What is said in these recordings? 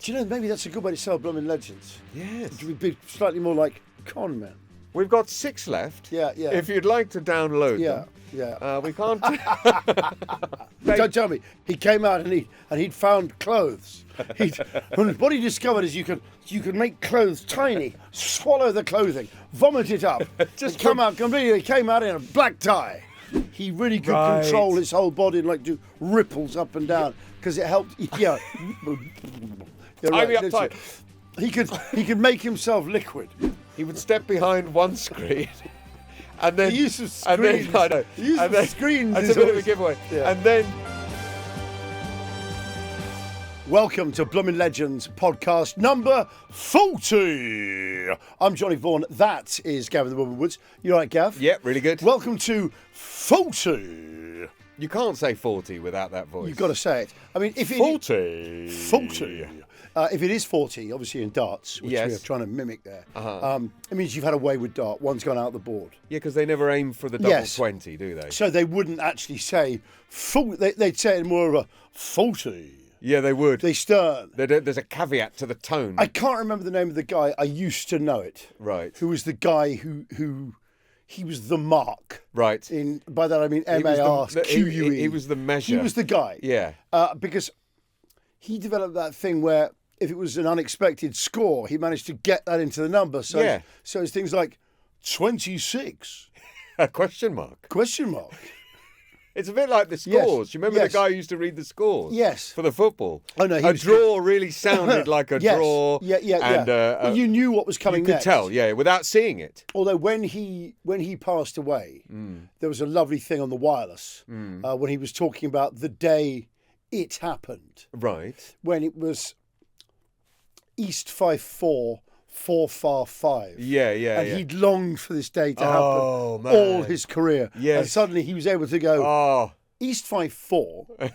Do you know, maybe that's a good way to sell Bloomin Legends. Yes. It would be slightly more like con men. We've got 6 left. Yeah. If you'd like to download them. Yeah. We can't... Don't tell me. He came out and he'd found clothes. What he discovered is you could make clothes tiny, swallow the clothing, vomit it up, just come out completely. He came out in a black tie. He really could control his whole body and do ripples up and down because it helped. Yeah. Tie me up tight. He could make himself liquid. He would step behind one screen. And then, the use of screens. The use of screens. That's a bit of a giveaway. Yeah. And then, welcome to Bloomin Legends podcast number 40. I'm Johnny Vaughan. That is Gavin the Woman Woods. You all right, Gav? Yeah, really good. Welcome to 40. You can't say 40 without that voice. You've got to say it. I mean, if it 40. 40. If it is 40, obviously in darts, which we are trying to mimic there, it means you've had a wayward dart. One's gone out the board. Yeah, because they never aim for the double 20, do they? So they wouldn't actually say 40. They'd say it more of a 40. Yeah, they would. They stern. There's a caveat to the tone. I can't remember the name of the guy. I used to know it. Right. Who was the guy who he was the mark. Right. By that I mean M-A-R-Q-U-E. He was the measure. He was the guy. Yeah. Because he developed that thing where if it was an unexpected score, he managed to get that into the number. So, so it's things like 26. Question mark. Question mark. It's a bit like the scores. You remember the guy who used to read the scores? Yes. For the football? Oh, no. A draw really sounded like a draw. Yeah. And, well, you knew what was coming next. You could tell, without seeing it. Although when he passed away, there was a lovely thing on the wireless when he was talking about the day it happened. Right. When it was East 5-4, 4-5. Yeah. And he'd longed for this day to happen all his career. Yes. And suddenly he was able to go, East 5-4,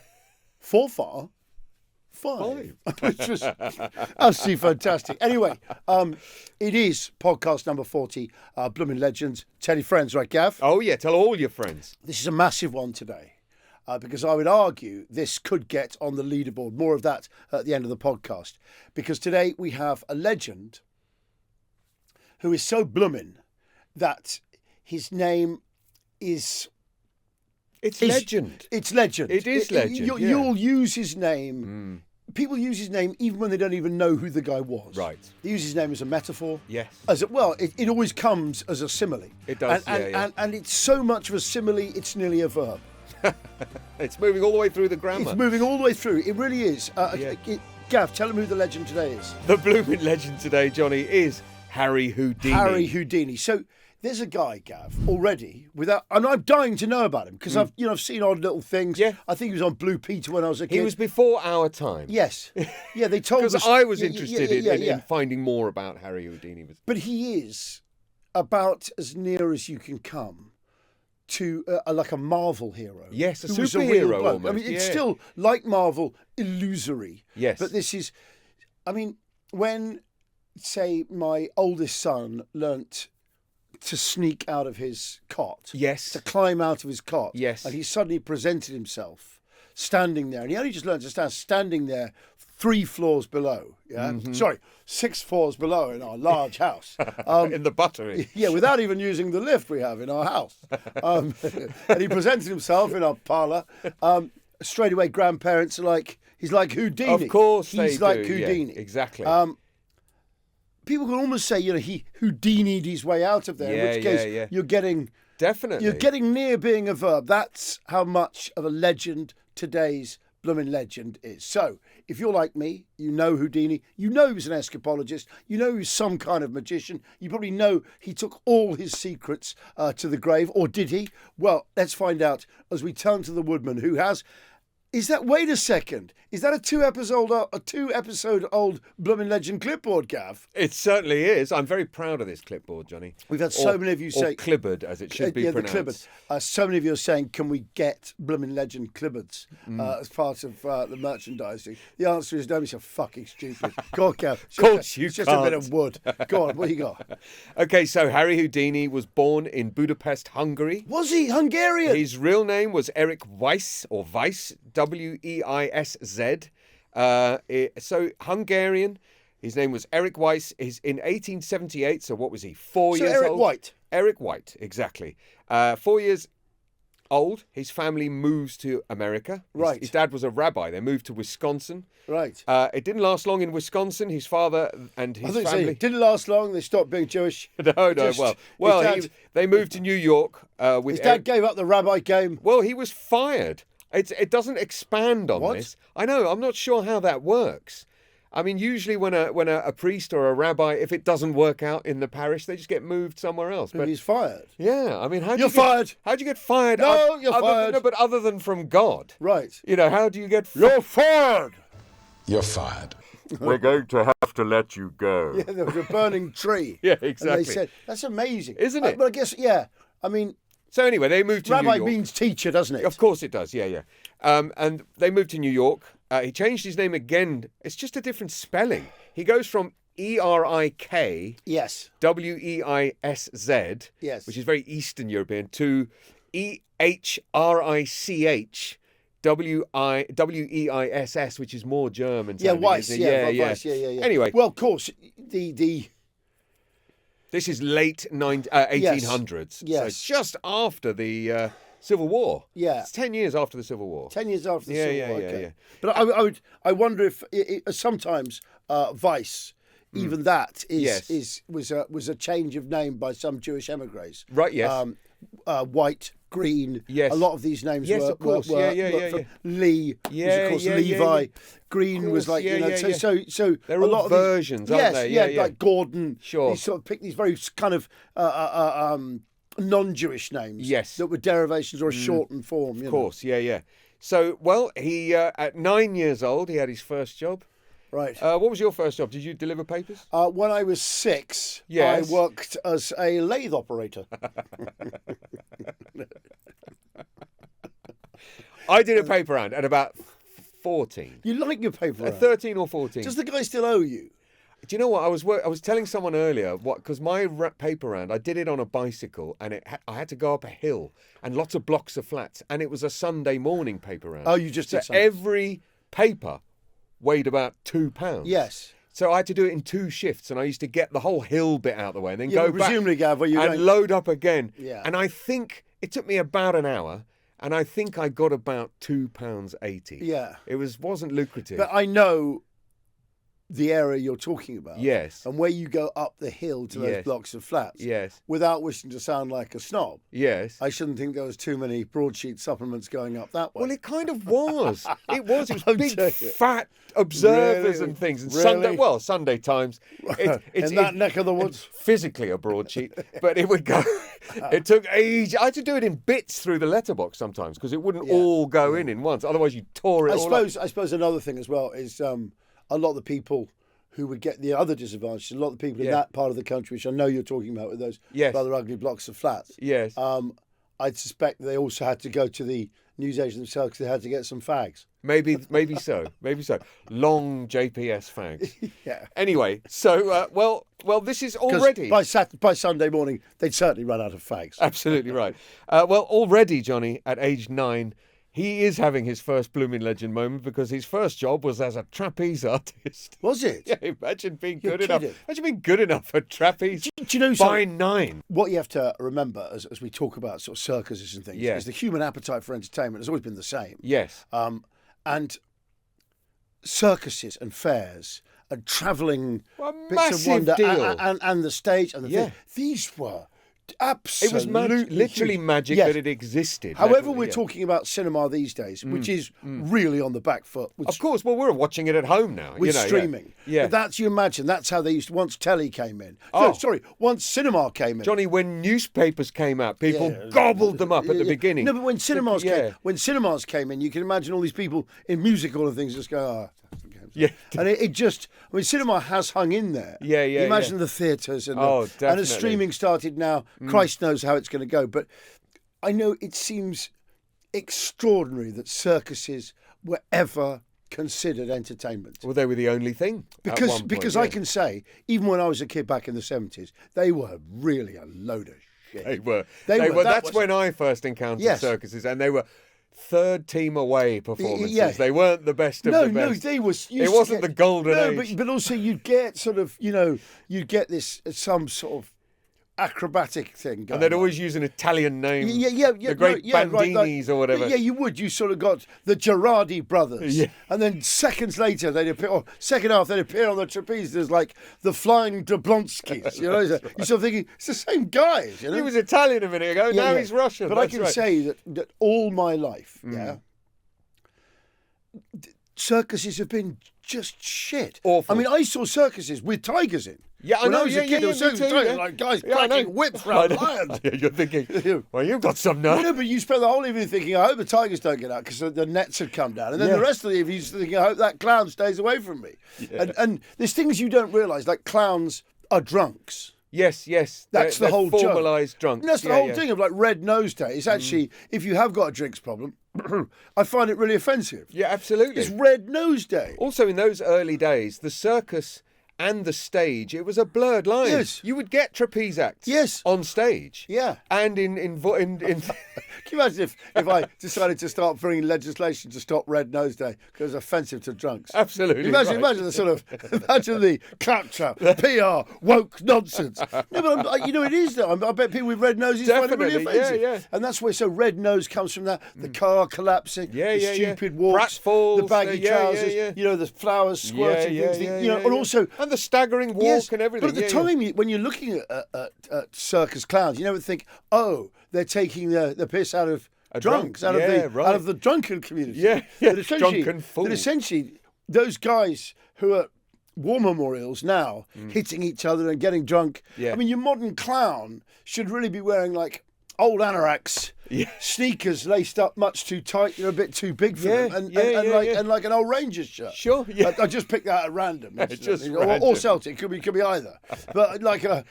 4-5. Which was absolutely fantastic. Anyway, it is podcast number 40, Bloomin Legends. Tell your friends, right, Gav? Oh, yeah, tell all your friends. This is a massive one today. Because I would argue this could get on the leaderboard. More of that at the end of the podcast. Because today we have a legend who is so bloomin' that his name is... It's legend. It's legend. It is legend, You'll use his name. People use his name even when they don't even know who the guy was. Right. They use his name as a metaphor. Yes. It always comes as a simile. It does, and it's so much of a simile, it's nearly a verb. It's moving all the way through the grammar. It's moving all the way through. It really is. Gav, tell them who the legend today is. The Bloomin Legend today, Johnny, is Harry Houdini. Harry Houdini. So there's a guy, Gav, already and I'm dying to know about him because I've seen odd little things. Yeah. I think he was on Blue Peter when I was a kid. He was before our time. Yes. Yeah, they told us. Because I was interested in finding more about Harry Houdini. But he is about as near as you can come to like a Marvel hero. Yes, a superhero almost. I mean, it's still, like Marvel, illusory. Yes. But this is, I mean, when, say, my oldest son learnt to sneak out of his cot. Yes. To climb out of his cot. Yes. And he suddenly presented himself standing there. And he only just learned to stand standing there 3 floors below. Yeah. Mm-hmm. Sorry, 6 floors below in our large house. In the buttery. Yeah, without even using the lift we have in our house. And he presented himself in our parlour. Straight away, grandparents are like, he's like Houdini. Of course he's they like do. Houdini. Yeah, exactly. People can almost say, he Houdini'd his way out of there, in which case you're getting... Definitely. You're getting near being a verb. That's how much of a legend today's Bloomin Legend is. So, if you're like me, you know Houdini, you know he was an escapologist, you know he was some kind of magician, you probably know he took all his secrets to the grave, or did he? Well, let's find out as we turn to the woodman who has... wait a second, is that a 2-episode old Bloomin Legend clipboard, Gav? It certainly is. I'm very proud of this clipboard, Johnny. We've had so many of you say... Or clibbard, as it should be pronounced. The clibbard. So many of you are saying, can we get Bloomin Legend clibbards as part of the merchandising? The answer is, don't be so fucking stupid. Go on, Gav. Of course you It's just a bit of wood. Go on, what do you got? Okay, so Harry Houdini was born in Budapest, Hungary. Was he Hungarian? His real name was Eric Weiss, or Weiss, W-E-I-S-Z, So Hungarian. His name was Eric Weiss. He's in 1878. So what was he? 4 years Eric old. White. Eric White, exactly. 4 years old. His family moves to America. Right. His dad was a rabbi. They moved to Wisconsin. Right. It didn't last long in Wisconsin. His father and his family. It didn't last long. They stopped being Jewish. No. They moved to New York. With His dad gave up the rabbi game. Well, he was fired. It doesn't expand on this. I know. I'm not sure how that works. I mean, usually when a priest or a rabbi, if it doesn't work out in the parish, they just get moved somewhere else. But he's fired. Yeah, I mean, You're fired. How'd you get fired? No, you're fired. No, but other than from God, right? How do you get? You're fired. You're fired. We're going to have to let you go. Yeah, there was a burning tree. Yeah, exactly. And they said, that's amazing, isn't it? But I guess, yeah. I mean. So anyway, they moved to New York. Rabbi means teacher, doesn't it? Of course it does, yeah. And they moved to New York. He changed his name again. It's just a different spelling. He goes from E-R-I-K... Yes. W-E-I-S-Z... Yes. Which is very Eastern European, to E-H-R-I-C-H... W-E-I-S-S, which is more German. Yeah, Weiss. Yeah. Weiss, yeah. Anyway. Well, of course, the... This is late 1800s. Yes. So just after the Civil War. Yeah. It's 10 years after the Civil War. 10 years after the Civil War. Okay. Yeah. But I wonder if sometimes Weiss, even that was a change of name by some Jewish emigres. Right. Yes. White, green. Yes. A lot of these names yes, were, of course. were Yeah. Lee was of course Levi. Green was like so they're a all lot of versions, these, aren't they? Yeah, like Gordon. Sure. They sort of picked these very kind of non-Jewish names. Yes. That were derivations or a shortened form. Of course. Yeah. So he at 9 years old he had his first job. Right. What was your first job? Did you deliver papers? When I was 6, yes. I worked as a lathe operator. I did a paper round at about 14. You like your paper round? 13 or 14. Does the guy still owe you? Do you know what? I was telling someone earlier, because my paper round, I did it on a bicycle, and I had to go up a hill and lots of blocks of flats, and it was a Sunday morning paper round. Oh, you just did Sunday. Every paper weighed about £2. Yes. So I had to do it in 2 shifts, and I used to get the whole hill bit out of the way, and then go back presumably, Gav, where you and load up again. Yeah. And I think it took me about an hour, and I think I got about £2.80. Yeah. It wasn't lucrative. But I know the area you're talking about. Yes. And where you go up the hill to those blocks of flats. Yes. Without wishing to sound like a snob. Yes. I shouldn't think there was too many broadsheet supplements going up that way. Well, it kind of was. It was big, telling you. fat observers Really? and things. And Really? Sunday Times. In that neck of the woods? Physically a broadsheet, but it would go. It took ages. I had to do it in bits through the letterbox sometimes because it wouldn't all go in once. Otherwise, you tore it all up. I suppose another thing as well is a lot of the people who would get the other disadvantages, a lot of the people in that part of the country, which I know you're talking about with those rather ugly blocks of flats. Yes. I'd suspect they also had to go to the newsagents themselves because they had to get some fags. Maybe so. Long JPS fags. Yeah. Anyway, so well, this is already by Sunday morning they'd certainly run out of fags. Absolutely right. Well, already Johnny at age 9. He is having his first Bloomin Legend moment because his first job was as a trapeze artist. Was it? Yeah, imagine being You're good enough. kidding. Imagine being good enough for trapeze. Do you know by something? 9? What you have to remember as we talk about sort of circuses and things is the human appetite for entertainment has always been the same. Yes. And circuses and fairs and travelling bits of wonder and the stage and the thing, these were absolutely it was literally magic that it existed. However, we're talking about cinema these days, which is really on the back foot. Of course, well, we're watching it at home now. With streaming. Yeah. But you imagine, that's how they used to, once telly came in. Once cinema came in. Johnny, when newspapers came out, people gobbled them up at the beginning. No, but when cinemas came in, you can imagine all these people in musical and things just go, yeah, and cinema has hung in there. Yeah. Imagine the theatres and as streaming started now, Christ knows how it's going to go. But I know it seems extraordinary that circuses were ever considered entertainment. Well, they were the only thing. Because I can say, even when I was a kid back in the 70s, they were really a load of shit. They were. That's when I first encountered circuses, and they were. third team away performances. Yeah. They weren't the best of the best. No, they was. It wasn't the golden age. But also you'd get sort of, you'd get this some sort of acrobatic thing going And they'd on. always use an Italian name. Yeah, The great Bandinis or whatever. Yeah, you would. You sort of got the Girardi brothers. Yeah. And then seconds later, they'd appear, or second half, they'd appear on the trapeze. There's like the flying Jablonskis. You're sort of thinking, it's the same guys. He was Italian a minute ago, now he's Russian. But I can say that all my life, circuses have been just shit. Awful. I mean, I saw circuses with tigers in. Yeah, I when know. I was a kid, there were circus tigers, like guys cracking whips around lions. You're thinking, well, you've got some nerve. No, but you spend the whole evening thinking, I hope the tigers don't get out because the nets had come down. And then the rest of the evening, you're thinking, I hope that clown stays away from me. Yeah. And there's things you don't realise, like clowns are drunks. Yes. That's the whole joke. Formalised drunks. And that's the whole thing of like Red Nose Day. It's actually, if you have got a drinks problem, I find it really offensive. Yeah, absolutely. It's Red Nose Day. Also, in those early days, the circus and the stage, it was a blurred line. Yes. You would get trapeze acts on stage. Yeah. And in Can you imagine if I decided to start bringing legislation to stop Red Nose Day because it's offensive to drunks? Absolutely. Imagine the sort of, imagine the claptrap, PR, woke nonsense. No, but it is though. I bet people with red noses find it really offensive. Yeah. And that's where, so red nose comes from that, the car collapsing, the stupid walks, pratfalls, the baggy trousers, the flowers squirting, and also... And the staggering walk and everything. But at the time, when you're looking at circus clowns, you never think, oh, they're taking the piss out of drunks, out of the drunken community. Yeah. Drunken fools. That essentially, those guys who are war memorials now, hitting each other and getting drunk. Yeah. I mean, your modern clown should really be wearing like old anoraks, sneakers laced up much too tight, a bit too big for them, and like an old Rangers shirt. Sure, yeah. I just picked that at random. Random. Or Celtic, could be either. But like an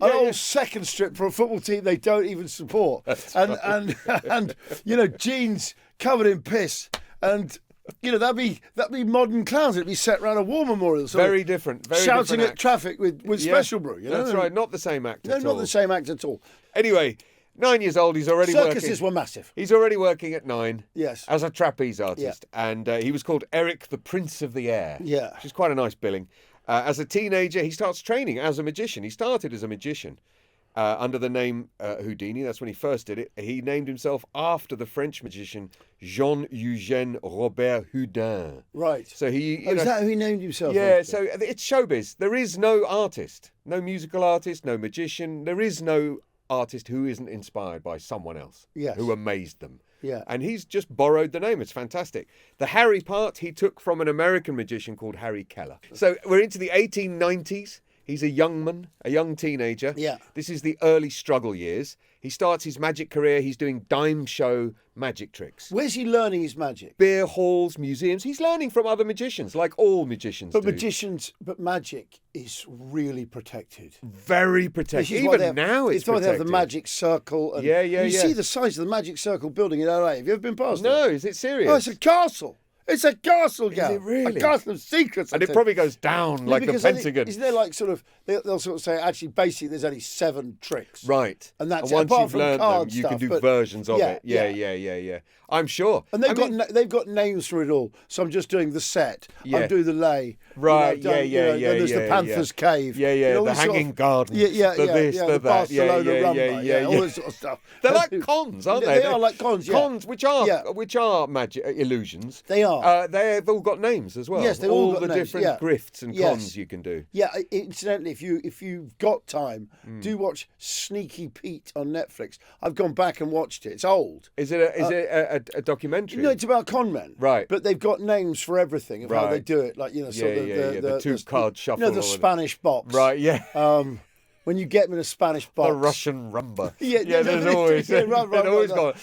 old second strip for a football team they don't even support, and jeans covered in piss, and that'd be modern clowns. It'd be set around a war memorial. Very different. Shouting different at traffic with Special Brew. That's right. Not the same act at all. No, not the same act at all. Anyway, 9 years old, he's already working. Circuses were massive. He's already working at 9. Yes. As a trapeze artist. And he was called Eric the Prince of the Air. Yeah. Which is quite a nice billing. As a teenager, he starts training as a magician. He started as a magician. Under the name Houdini. That's when he first did it. He named himself after the French magician Jean-Eugène Robert Houdin. Right. So is that who he named himself? Yeah, after? so it's showbiz. There is no artist, no musical artist, no magician. There is no artist who isn't inspired by someone else who amazed them. Yeah. And he's just borrowed the name. It's fantastic. The Harry part he took from an American magician called Harry Keller. So we're into the 1890s. He's a young teenager. Yeah. This is the early struggle years. He starts his magic career. He's doing dime show magic tricks. Where's he learning his magic? Beer halls, museums. He's learning from other magicians, like all magicians do. But magic is really protected. Very protected. Even now it's protected. They have the magic circle. And you see the size of the magic circle building in LA. Have you ever been past it? No, is it serious? Oh, it's a castle. It's a castle, Gav. Is it really? A castle of secrets. And it probably goes down like the Pentagon. Isn't there like sort of, they'll sort of say, actually, basically, there's only 7 tricks. Right. And that's once apart you've from learned card them, you stuff, can do versions of it. Yeah. I'm sure. And they've got names for it all. So I'm just doing the set. Yeah. I'm doing the lay. Right. And there's the Panther's Cave. The Hanging Garden. The Barcelona Rumba. All this sort of stuff. They're like cons, aren't they? They are like cons. Yeah. Cons, which are magic illusions. They are. They've all got names as well. Yes, they've all got the names. different grifts and cons you can do. Yeah. Incidentally, if you've got time, do watch Sneaky Pete on Netflix. I've gone back and watched it. It's old. Is it a documentary? No, it's about con men. Right. But they've got names for everything of how they do it. Like, the 2-card shuffle. The Spanish box. Right, yeah. When you get them in a Spanish box. The Russian rumba. There's always got.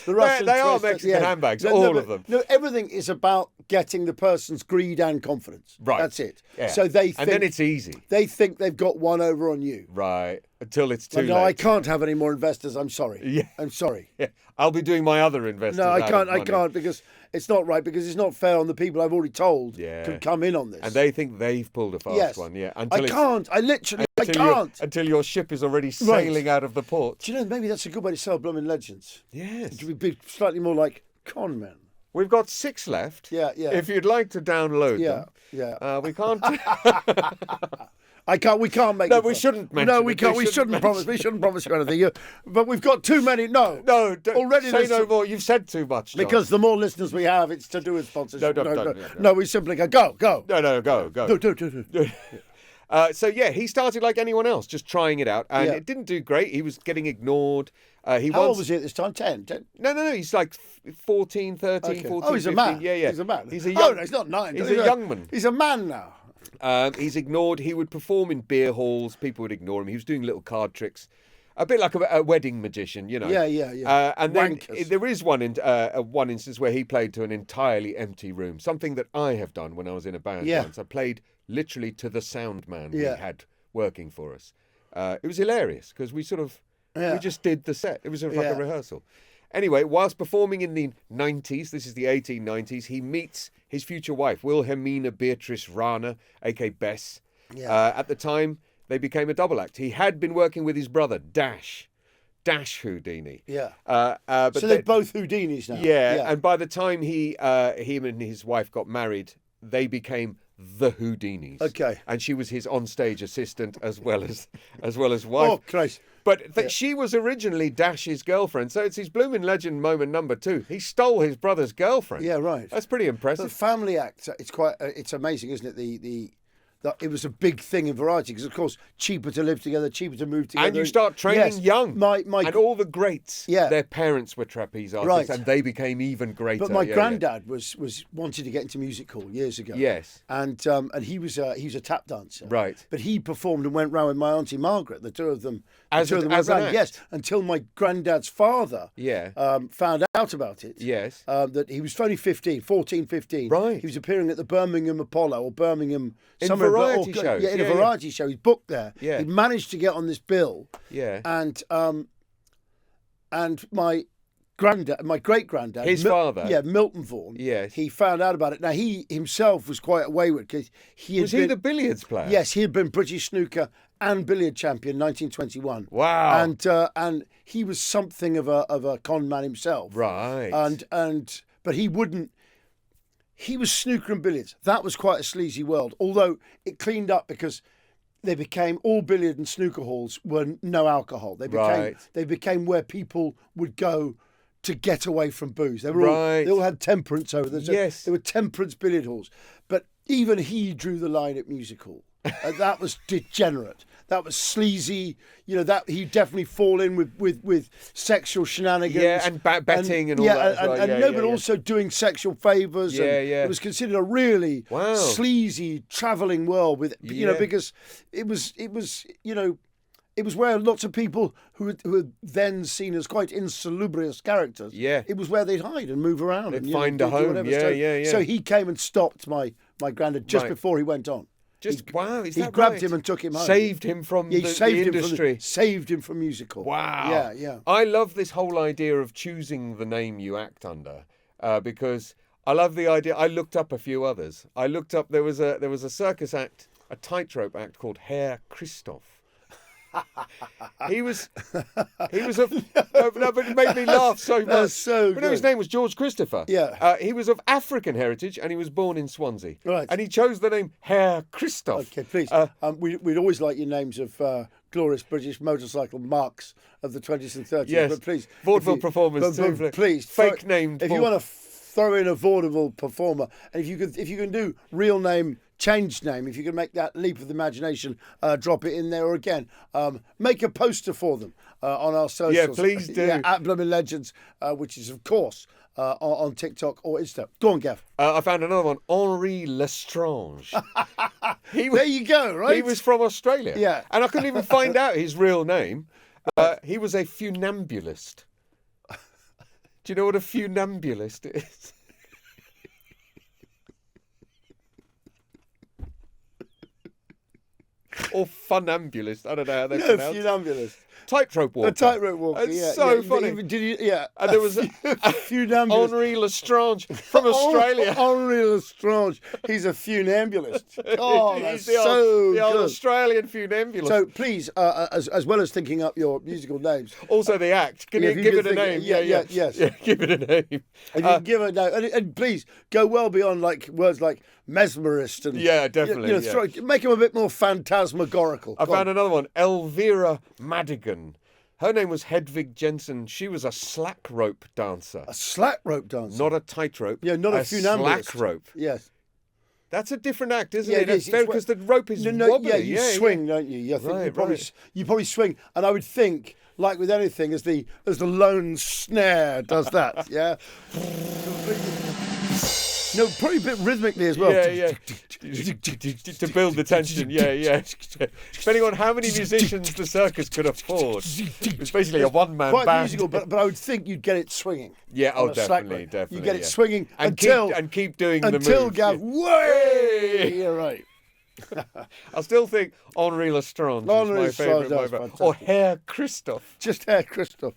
They are Mexican handbags, all of them. No, everything is about getting the person's greed and confidence. Right. That's it. Yeah. So they think, and then it's easy. They think they've got one over on you. Right. Until it's too late. No, I can't have any more investors. I'm sorry. Yeah. I'm sorry. Yeah. I'll be doing my other investors. No, I can't because it's not right, because it's not fair on the people I've already told could come in on this. And they think they've pulled a fast one. Yeah. I can't. I can't. Until your ship is already sailing out of the port. Do you know, maybe that's a good way to sell Bloomin Legends. Yes. It would be slightly more like Con men. We've got 6 left. Yeah, yeah. If you'd like to download Yeah, them. yeah. We can't. We can't make. No, we shouldn't mention. No, we can't. We shouldn't promise. We shouldn't promise you anything. But we've got too many. No, already say no more. You've said too much, John. Because the more listeners we have, it's to do with sponsorship. No, we simply go. No, go. Do. So yeah, he started like anyone else, just trying it out, and it didn't do great. He was getting ignored. How old was he at this time? 10? No. He's like 14, 13, Okay. 14, Oh, he's 15. a man. Yeah. He's a man. He's a young. No, he's not 9. He's a young man. He's a man now. He's ignored. He would perform in beer halls. People would ignore him. He was doing little card tricks, a bit like a wedding magician, you know. Yeah. And then Wankers. there is one instance where he played to an entirely empty room. Something that I have done when I was in a band once. I played literally to the sound man we had working for us. It was hilarious because we just did the set. It was like a rehearsal. Anyway, whilst performing in the 90s, this is the 1890s, he meets his future wife, Wilhelmina Beatrice Rana, a.k.a. Bess. Yeah. At the time, they became a double act. He had been working with his brother, Dash Houdini. Yeah. But so they're both Houdinis now. Yeah, and by the time him and his wife got married, they became the Houdinis. Okay. And she was his onstage assistant as well as wife. Oh, Christ. But she was originally Dash's girlfriend, so it's his Bloomin' Legend moment number 2. He stole his brother's girlfriend. Yeah, right. That's pretty impressive. The family act, it's amazing, isn't it? It was a big thing in variety because, of course, cheaper to live together, cheaper to move together. And you start training young. And all the greats, their parents were trapeze artists, and they became even greater. But my granddad was wanted to get into music hall years ago. Yes. And he was a tap dancer. Right. But he performed and went round with my auntie Margaret. The two of them. As an act? Yes. Until my granddad's father. Yeah. Found out about it. Yes. That he was only 14, 15. Right. He was appearing at the Birmingham Apollo or Birmingham. In variety shows. Yeah, in a variety show. He's booked there. Yeah. He managed to get on this bill. Yeah. And my great granddad, his father, Milton Vaughan. Yes. He found out about it. Now he himself was quite wayward because he was the billiards player? Yes, he had been British snooker and billiard champion 1921. Wow. And he was something of a con man himself. Right. But he wouldn't. He was snooker and billiards. That was quite a sleazy world. Although it cleaned up because they became all billiard and snooker halls were no alcohol. They became where people would go to get away from booze. They all had temperance over there. Yes. There were temperance billiard halls. But even he drew the line at music hall. That was degenerate. That was sleazy. You know, that he'd definitely fall in with sexual shenanigans. Yeah, and betting and all that. But also doing sexual favours. Yeah. It was considered a really sleazy travelling world because it was where lots of people who were then seen as quite insalubrious characters. Yeah. It was where they'd hide and move around. They'd find a home. So he came and stopped my granddad just before he went on. He grabbed him and took him home. Saved him from the industry. Saved him from musical. Wow. Yeah. I love this whole idea of choosing the name you act under because I love the idea. I looked up a few others. I looked up there was a circus act, a tightrope act called Herr Christoph. He was but it made me laugh so much. That's so good. His name was George Christopher. Yeah. He was of African heritage and he was born in Swansea. Right. And he chose the name Herr Christoph. Okay, please. We'd always like your names of glorious British motorcycle marks of the 20s and 30s. Yes. But please. Vaudeville performers too. Please. Fake named. If you want to throw in a vaudeville performer, and if you can do real name, changed name, if you can make that leap of the imagination, drop it in there, or again, make a poster for them on our socials. Yeah, please do. At Bloomin Legends, which is, of course, on TikTok or Insta. Go on, Gav. I found another one, Henri Lestrange. There you go, right? He was from Australia. Yeah. And I couldn't even find out his real name. He was a funambulist. Do you know what a funambulist is? Or funambulist. I don't know how they pronounce it. Funambulist. tightrope walker. A tightrope walker. It's so funny. Did you? Yeah. And there was a funambulist. Henri Lestrange from Australia. Henri Lestrange. He's a funambulist. Oh, that's He's the so old good. Australian funambulist. So please, as well as thinking up your musical names, also the act. Can Yeah, you if give you it a could name? think- yes. Yeah, give it a name. and you give it now, and please go well beyond like words like mesmerist and Yeah, definitely. make them a bit more phantasmagorical. I Go on. found another one. Elvira Madigan. Her name was Hedvig Jensen. She was a slack rope dancer. A slack rope dancer. Not a tightrope. Yeah, not a funambulist. Slack rope. Yes. That's a different act, isn't Yeah, it? it is. Because the rope is No, wobbly. yeah, you swing, don't you? I think Right, you probably swing, and I would think, like with anything, as the lone snare does that. Yeah. No, probably a bit rhythmically as well. Yeah. To build the tension, yeah. Depending on how many musicians the circus could afford. It's basically a one-man Quite band. musical, but I would think you'd get it swinging. Yeah, on a slack rope. definitely. You get it swinging and keep doing the moves. until Gav. Yeah. Way. Yeah, right. I still think Henri Lestrange Henri is my favourite Lestrange, moment. that's Or Herr Christoph. Just Herr Christoph.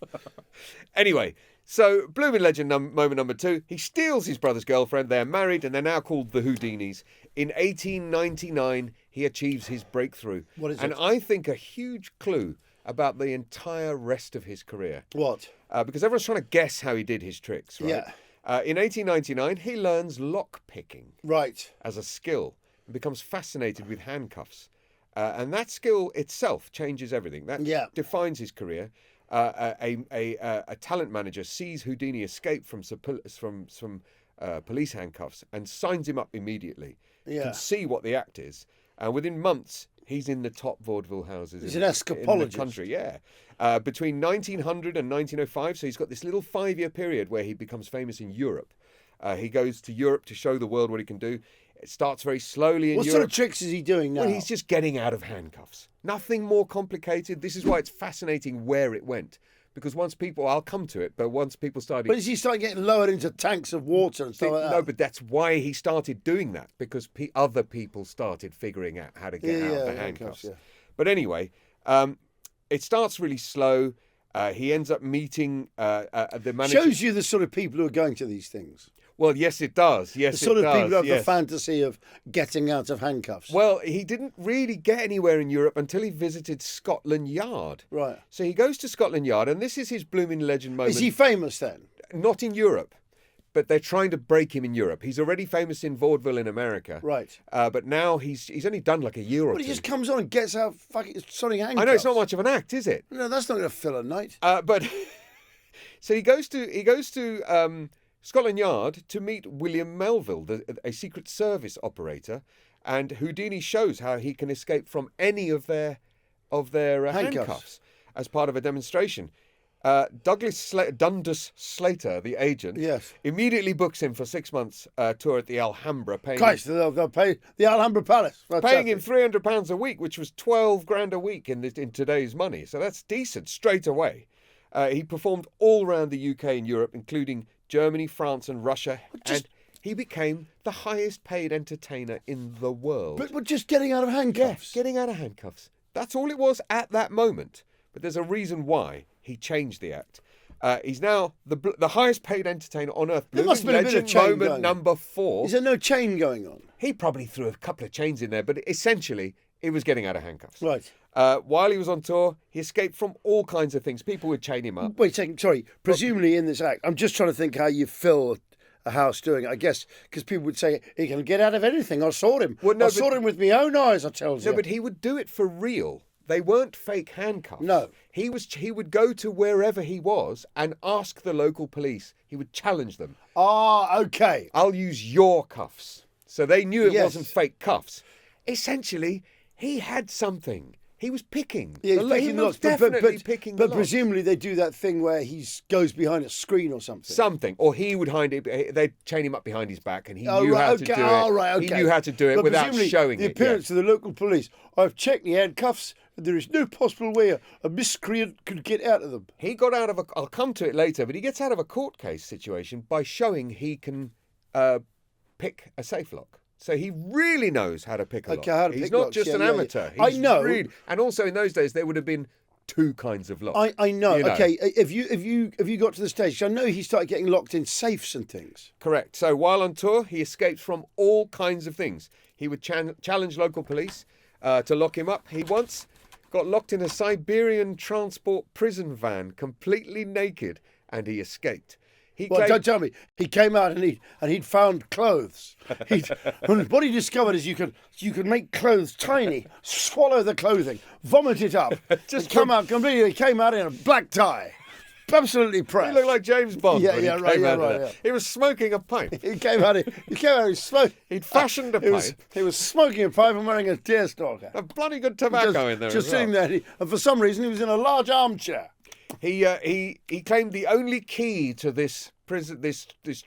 Anyway, so Bloomin' Legend moment number 2. He steals his brother's girlfriend. They're married and they're now called the Houdinis. In 1899, he achieves his breakthrough. What is and it? I think a huge clue about the entire rest of his career. What? Because everyone's trying to guess how he did his tricks, right? Yeah. In 1899, he learns lock picking Right. as a skill and becomes fascinated with handcuffs. And that skill itself changes everything. That defines his career. A talent manager sees Houdini escape from some police handcuffs and signs him up immediately. Yeah. Can see what the act is. And within months, he's in the top vaudeville houses He's in an the escapologist. country. Yeah. Between 1900 and 1905, so he's got this little 5-year period where he becomes famous in Europe. He goes to Europe to show the world what he can do. It starts very slowly in What Europe. sort of tricks is he doing now? Well, he's just getting out of handcuffs. Nothing more complicated. This is why it's fascinating where it went. Because once people, I'll come to it, but once people started... But is he starting getting lowered into tanks of water and stuff like that? No, but that's why he started doing that. Because other people started figuring out how to get out of the handcuffs. But anyway, it starts really slow. He ends up meeting the manager... Shows you the sort of people who are going to these things. Well, yes, it does. Yes, The sort it of does. people who have yes. the fantasy of getting out of handcuffs. Well, he didn't really get anywhere in Europe until he visited Scotland Yard. Right. So he goes to Scotland Yard, and this is his Bloomin' Legend moment. Is he famous then? Not in Europe, but they're trying to break him in Europe. He's already famous in vaudeville in America. Right. But now he's only done like a year or But two. he just comes on and gets out fucking sodding handcuffs. I know it's not much of an act, is it? No, that's not going to fill a night. But so he goes to Scotland Yard to meet William Melville, a Secret Service operator, and Houdini shows how he can escape from any of their handcuffs as part of a demonstration. Dundas Slater, the agent, immediately books him for 6 months tour at the Alhambra, paying they'll pay the Alhambra Palace. paying him £300 a week, which was 12 grand a week in today's money. So that's decent straight away. He performed all around the UK and Europe, including Germany, France, and Russia, and he became the highest paid entertainer in the world. But just getting out of handcuffs. Getting out of handcuffs. That's all it was at that moment. But there's a reason why he changed the act. He's now the highest paid entertainer on earth. There must have been a bit of Legend chain moment going number 4. Is there no chain going on? He probably threw a couple of chains in there, but essentially, it was getting out of handcuffs. Right. While he was on tour, he escaped from all kinds of things. People would chain him up. Wait a second, sorry. Presumably in this act, I'm just trying to think how you fill a house doing it. I guess because people would say, he can get out of anything. I saw him. Well, no, I saw him with my own eyes, I tells you. No, but he would do it for real. They weren't fake handcuffs. No. He would go to wherever he was and ask the local police. He would challenge them. Ah, okay. I'll use your cuffs. So they knew it Yes. wasn't fake cuffs. Essentially, he had something. He was picking. Yeah, he's he picking was lots, definitely picking the but lots. presumably they do that thing where he goes behind a screen or something. Something, or he would they'd chain him up behind his back, and he Oh, knew right, how okay. to do it. Oh, right, okay. He knew how to do it But without presumably showing the it. appearance of the local police. I've checked the handcuffs, and there is no possible way a miscreant could get out of them. He got out of I'll come to it later, but he gets out of a court case situation by showing he can pick a safe lock. So he really knows how to pick a lock. How to He's pick not locks, just yeah, an yeah, amateur. yeah. I He's know. and also in those days there would have been two kinds of lock. I know. You know. Okay, if you got to the stage, I know he started getting locked in safes and things. Correct. So while on tour, he escaped from all kinds of things. He would challenge local police to lock him up. He once got locked in a Siberian transport prison van, completely naked, and he escaped. Don't tell me. He came out and he'd found clothes. And what he discovered is you could make clothes tiny, swallow the clothing, vomit it up, just come out completely. He came out in a black tie, absolutely pressed. He looked like James Bond. Right. He was smoking a pipe. He came out. He was smoking. He'd fashioned a pipe. He was smoking a pipe and wearing a deerstalker. A bloody good tobacco in there. Just as well. sitting there, and for some reason he was in a large armchair. He claimed the only key to this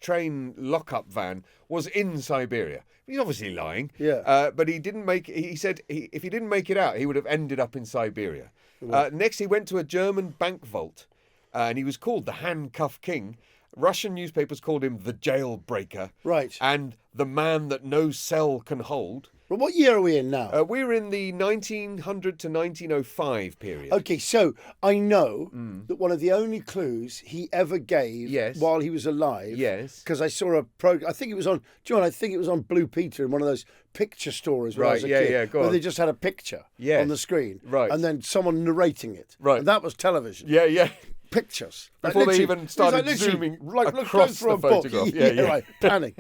train lockup van was in Siberia. He's obviously lying. Yeah. But he didn't make. He said if he didn't make it out, he would have ended up in Siberia. Next, he went to a German bank vault, and he was called the Handcuff King. Russian newspapers called him the jailbreaker. Right. And the man that no cell can hold. But what year are we in now? We're in the 1900 to 1905 period. Okay, so I know that one of the only clues he ever gave while he was alive. Yes. Because I saw a program. I think it was on. John, I think it was on Blue Peter in one of those picture stories when I was a kid. Go where on. they just had a picture on the screen. Right. And then someone narrating it. Right. And that was television. Yeah. Pictures. Before they even started zooming across the photograph. Yeah, right. Panning.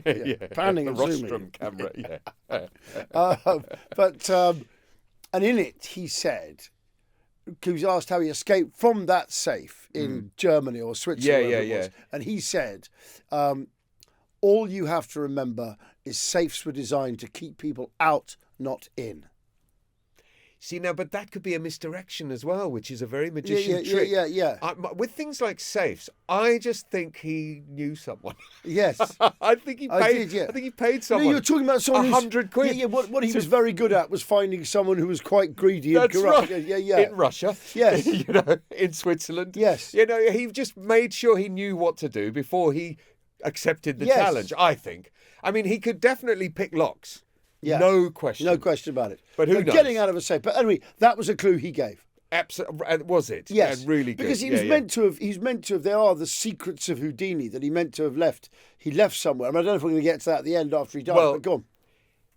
Panning the and rostrum zooming. camera, But and in it he said, he was asked how he escaped from that safe in Germany or Switzerland. It was, and he said, all you have to remember is safes were designed to keep people out, not in. See, now, but that could be a misdirection as well, which is a very magician trick. Yeah. With things like safes, I just think he knew someone. Yes. I think he paid. I think he paid someone. No, you're talking about someone 100 quid. Yeah. What he was very good at was finding someone who was quite greedy and corrupt. Right. Yeah. In Russia. Yes. In Switzerland. Yes. He just made sure he knew what to do before he accepted the challenge. I think. I mean, he could definitely pick locks. Yeah. No question. No question about it. But who knows? Getting out of a safe. But anyway, that was a clue he gave. Absolutely. Was it? Yes. Really good. Because he was meant to have. He's meant to have. There are the secrets of Houdini that he meant to have left. He left somewhere. I don't know if we're going to get to that at the end after he died. But go on.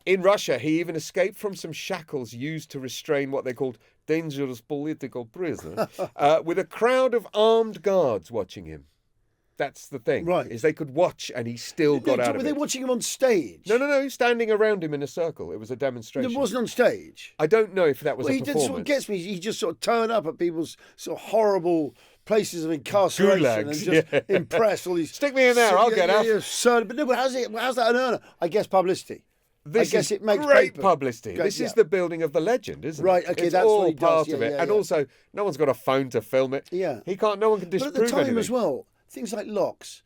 In Russia, he even escaped from some shackles used to restrain what they called dangerous political prisoners, with a crowd of armed guards watching him. That's the thing. Right. Is they could watch and he still got out of it. Were they watching him on stage? No. Standing around him in a circle. It was a demonstration. It wasn't on stage? I don't know if that was a performance. That's what gets me. He just sort of turned up at people's sort of horrible places of incarceration and just impress all these... Stick me in there, I'll get out. But no, how's that an earner? I guess publicity. I guess it makes great paper. publicity. This is the building of the legend, isn't it? Right, okay, it's that's all what he part does. of it. And also, no one's got a phone to film it. Yeah. No one can disprove But at the time anything. as well, things like locks,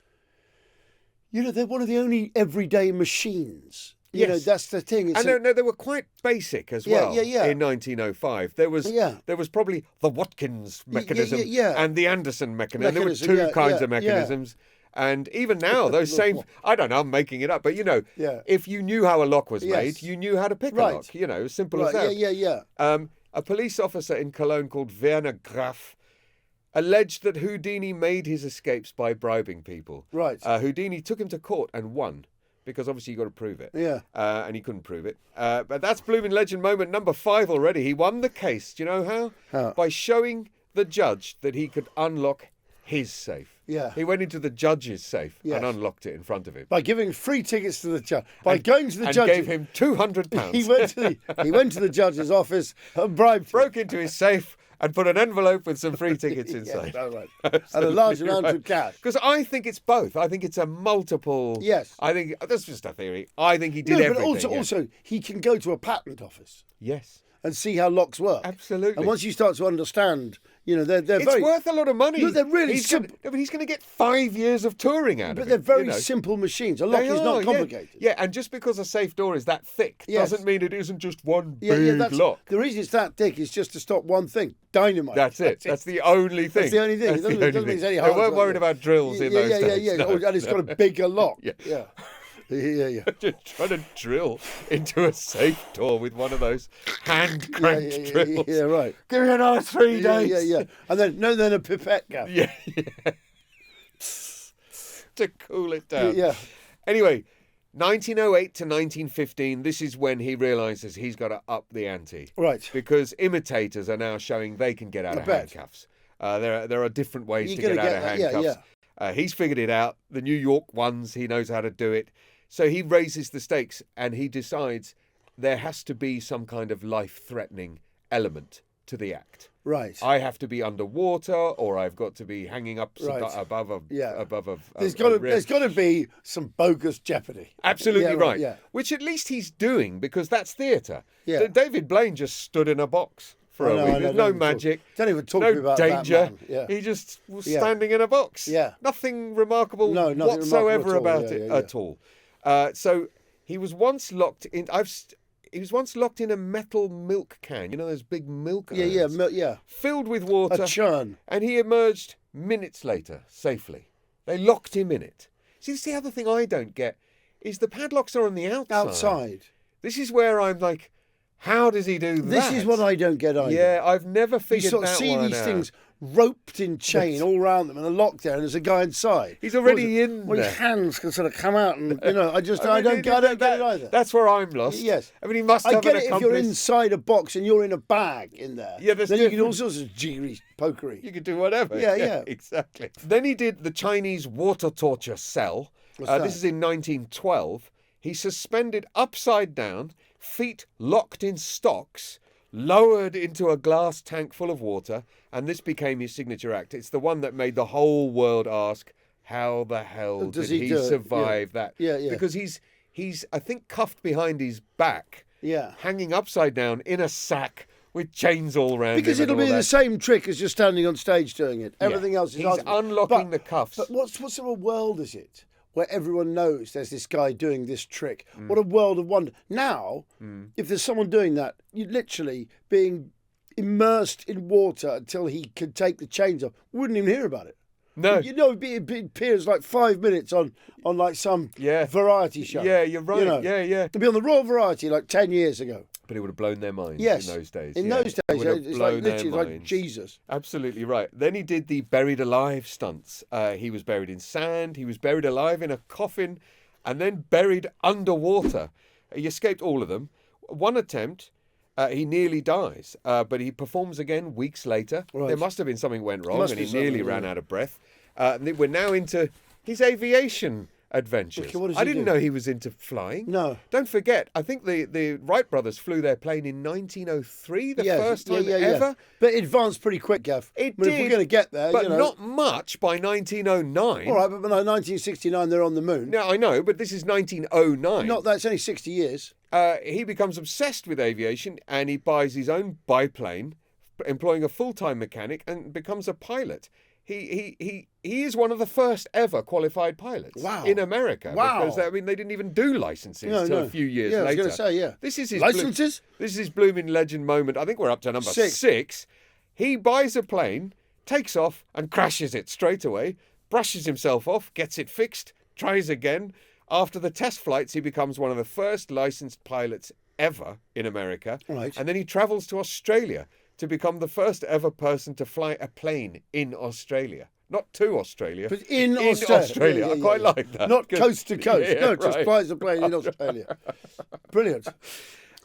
they're one of the only everyday machines. That's the thing. They were quite basic as well. Yeah. In 1905, there was probably the Watkins mechanism and the Anderson mechanism. There were two kinds of mechanisms. And even now, those same... I don't know, I'm making it up. But, if you knew how a lock was made, you knew how to pick a lock. Simple as that. Yeah. A police officer in Cologne called Werner Graf alleged that Houdini made his escapes by bribing people. Right. Houdini took him to court and won, because obviously you got to prove it. Yeah. And he couldn't prove it. But that's Bloomin Legend moment number 5 already. He won the case. Do you know how? How? By showing the judge that he could unlock his safe. Yeah. He went into the judge's safe and unlocked it in front of him. By giving free tickets to the judge. Going to the and judge. Gave him £200. He went to the judge's office and bribed him. Broke into his safe and put an envelope with some free tickets inside. Right. And a large amount of cash. Because I think it's both. I think it's a multiple... Yes. I think... That's just a theory. I think he did everything. But also, he can go to a patent office. Yes. And see how locks work. Absolutely. And once you start to understand, they're it's very... worth a lot of money. No, they're really simple. But he's going to get 5 years of touring out of it. But they're very simple machines. A lock is not complicated. Yeah, and just because a safe door is that thick doesn't mean it isn't just one big lock. The reason it's that thick is just to stop one thing. Dynamite. That's it. That's the only thing. That's the only thing. It doesn't mean it's any They harder. weren't worried about drills in those days. Yeah. No. And it's got a bigger lock. Yeah. Yeah. Just trying to drill into a safe door with one of those hand cranked drills. Yeah, right. Give me another 3 days. Yeah. And then a pipette gun. Yeah. To cool it down. Yeah. Anyway, 1908 to 1915, this is when he realises he's got to up the ante. Right. Because imitators are now showing they can get out of handcuffs. There are different ways to get out of handcuffs. He's figured it out. The New York ones, he knows how to do it. So he raises the stakes and he decides there has to be some kind of life-threatening element to the act. Right. I have to be underwater, or I've got to be hanging up above a. There's got to be some bogus jeopardy. Absolutely right. Yeah. Which at least he's doing, because that's theatre. Yeah. David Blaine just stood in a box for a week. There's no magic. Don't even talk no about danger. That, man. Yeah. He just was standing in a box. Yeah. Nothing remarkable whatsoever about it at all. So he was once locked in. He was once locked in a metal milk can. You know those big milk urns? Yeah. Filled with water. A churn. And he emerged minutes later, safely. They locked him in it. See, the other thing I don't get is the padlocks are on the outside. This is where I'm like, how does he do that? This is what I don't get either. Yeah, I've never figured that one out. You sort of see these things roped in chain all around them and a lockdown, and there's a guy inside. He's already in there. His hands can sort of come out and, I don't get it either. That's where I'm lost. Yes. I mean, he must have an accomplice. accomplice. If you're inside a box and you're in a bag in there, then you can do all sorts of jiggery pokery. You can do whatever. Yeah. Exactly. Then he did the Chinese water torture cell. This is in 1912. He's suspended upside down, feet locked in stocks, lowered into a glass tank full of water, and this became his signature act. It's the one that made the whole world ask, how the hell did he survive that? Yeah. Because he's I think cuffed behind his back, hanging upside down in a sack with chains all around because him. It'll be the same trick as just standing on stage doing it. Everything else is he's unlocking the cuffs. But what sort of world is it where everyone knows there's this guy doing this trick? What a world of wonder. Now, if there's someone doing that, you're literally being immersed in water until he can take the chains off. Wouldn't even hear about it. No. It appears like 5 minutes on like some variety show. Yeah, you're right. Yeah. To be on the Royal Variety like 10 years ago. But it would have blown their minds in those days. In those days, it's like literally like Jesus. Absolutely right. Then he did the buried alive stunts. He was buried in sand. He was buried alive in a coffin and then buried underwater. He escaped all of them. One attempt, he nearly dies, but he performs again weeks later. Right. There must have been something went wrong and he nearly ran out of breath. We're now into his aviation adventures. Okay, I didn't know he was into flying. No. Don't forget, I think the Wright brothers flew their plane in 1903, the first time ever. But it advanced pretty quick, Gav. It did. If we're going to get there, but not much by 1909. All right, but by 1969 they're on the moon. No, I know, but this is 1909. Not that, it's only 60 years. He becomes obsessed with aviation and he buys his own biplane, employing a full-time mechanic, and becomes a pilot. He is one of the first ever qualified pilots in America. Wow. Because they didn't even do licenses until a few years later. I was going to say, This is his licenses? This is his Bloomin Legend moment. I think we're up to number 6. He buys a plane, takes off and crashes it straight away, brushes himself off, gets it fixed, tries again. After the test flights, he becomes one of the first licensed pilots ever in America. Right. And then he travels to Australia to become the first ever person to fly a plane in Australia. Not to Australia, but in Australia. I quite like that. Not coast to coast. Just right. flies a plane in Australia. Brilliant.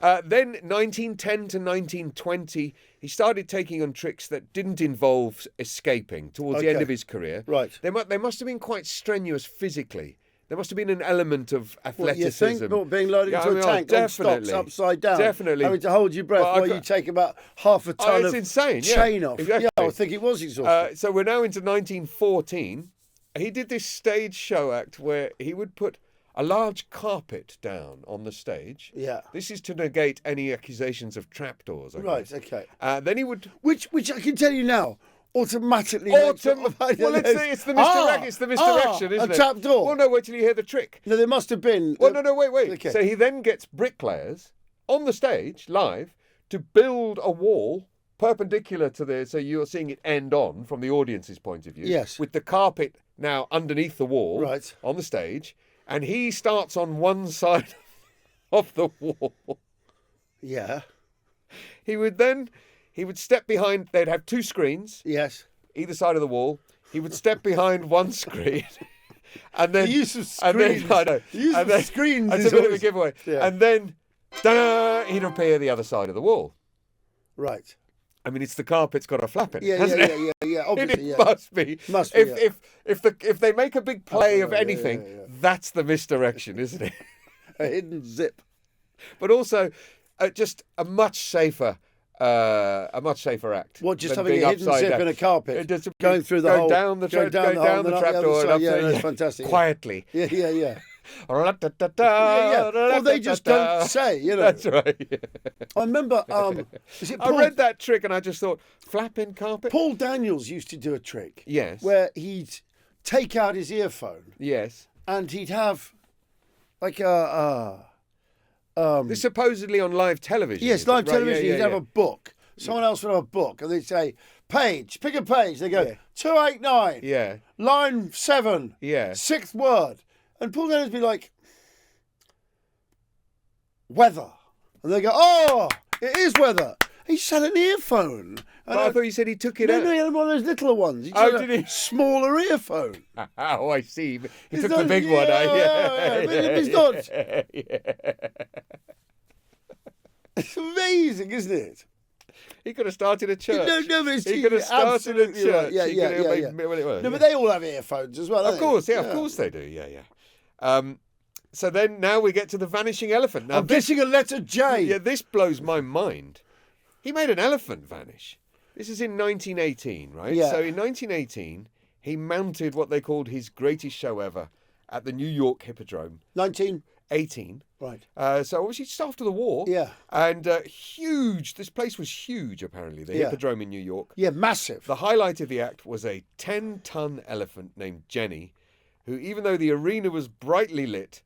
Then 1910 to 1920, he started taking on tricks that didn't involve escaping towards the end of his career. Right. They must have been quite strenuous physically. There must have been an element of athleticism. What, you think? Not being loaded into a tank on stocks upside down. Definitely. Having to hold your breath while you take about half a ton of chain off. Exactly. Yeah, I think it was exhausting. So we're now into 1914. He did this stage show act where he would put a large carpet down on the stage. Yeah. This is to negate any accusations of trapdoors. Right, okay. Then he would... Which I can tell you now, automatically... Well, it's the misdirection, isn't it? A trapdoor. Well, no, wait till you hear the trick. No, there must have been... Well, no, wait. Okay. So he then gets bricklayers on the stage, live, to build a wall perpendicular to the... So you're seeing it end on from the audience's point of view. Yes. With the carpet now underneath the wall right. on the stage. and he starts on one side of the wall. Yeah. He would step behind. They'd have two screens. Yes. Either side of the wall. He would step behind one screen, and then The use of screens. I know. The use and of screens That's is a bit of a always- giveaway. Yeah. And then, he'd appear the other side of the wall. Right. I mean, it's the carpet's got a flap in it, Yeah, hasn't it? yeah. And Obviously, it yeah. must be. Must be, If they make a big play of yeah, anything, yeah. that's the misdirection, isn't it? A hidden zip. But also, just a much safer act. What, just than having being a hidden upside zip down. in a carpet? It just- Going through the go hole. down the going go down the and up trap door and other up side. Yeah, there, that's fantastic. quietly. Yeah. Yeah, Or they just don't say, you know. That's right. I remember, is it I Paul, read that trick and I just thought, flapping carpet? Paul Daniels used to do a trick Yes. where he'd take out his earphone Yes. and he'd have like This supposedly on live television. yes, is it? live Right, television, yeah, he'd yeah, have yeah. a book. Someone else would have a book and they'd say, page, pick a page. They go, Yeah. 289, Yeah. line 7, Yeah. 6th word. And Paul Daniels would be like, weather. And they go, oh, it is weather. He just had an earphone. But I thought you said he took it no, out. no, he had one of those littler ones. He Oh, just had did a he? smaller earphone. Oh, I see. He It's took the not- big one. yeah, but it's not. Yeah. It's amazing, isn't it? He could have started a church. No, but it's He could have started a absolutely church. right. Yeah, He could have made- well, it was, No, yeah. but they all have earphones as well. Of don't course, they? yeah, of course they do. Yeah. So then now we get to the Vanishing Elephant. Now I'm guessing a letter J. yeah, this blows my mind. He made an elephant vanish. This is in 1918, right? Yeah. So in 1918, he mounted what they called his greatest show ever at the New York Hippodrome. 19. 18. Right. So obviously just after the war. Yeah. And huge. This place was huge, apparently, the Yeah. Hippodrome in New York. Yeah, massive. The highlight of the act was a 10-ton elephant named Jenny, who, even though the arena was brightly lit,